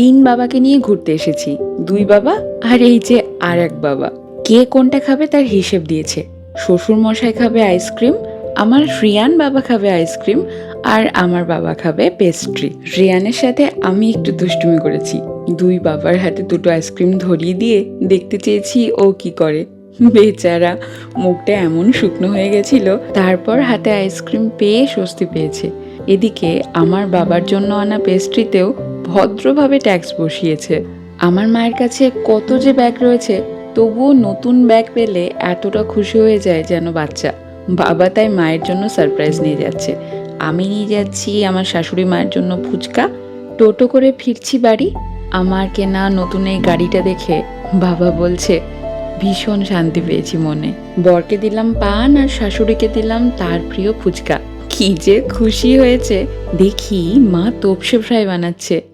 তিন বাবাকে নিয়ে ঘুরতে এসেছি। দুই বাবা আর এই যে আর এক বাবা। কে কোনটা খাবে তার হিসেব দিয়েছে। শ্বশুর মশাই খাবে আইসক্রিম, আমার রিয়ান বাবা খাবে আইসক্রিম, আর আমার বাবা খাবে পেস্ট্রি। রিয়ানের সাথে আমি একটু দুষ্টুমি করেছি। দুই বাবার হাতে দুটো আইসক্রিম ধরিয়ে দিয়ে দেখতে চেয়েছি ও কি করে। বেচারা মুখটা এমন শুকনো হয়ে গেছিল, তারপর হাতে আইসক্রিম পেয়ে স্বস্তি পেয়েছে। এদিকে আমার বাবার জন্য আনা পেস্ট্রিতেও ভদ্রভাবে ট্যাক্স বসিয়েছে। আমার মায়ের কাছে কত যে ব্যাগ রয়েছে, তবুও নতুন ব্যাগ পেলে এতটা খুশি হয়ে যায় যেন বাচ্চা। বাবা তাই মায়ের জন্য সারপ্রাইজ নিয়ে যাচ্ছে। আমি নিয়ে যাচ্ছি আমার শাশুড়ি মায়ের জন্য ফুচকা। টোটো করে ফিরছি বাড়ি। আমার কেনা নতুন এই গাড়িটা দেখে বাবা বলছে, ভীষণ শান্তি পেয়েছি মনে। বরকে দিলাম পান আর শাশুড়িকে দিলাম তার প্রিয় ফুচকা। কি যে খুশি হয়েছে। দেখি মা তোপসে ফ্রাই বানাচ্ছে।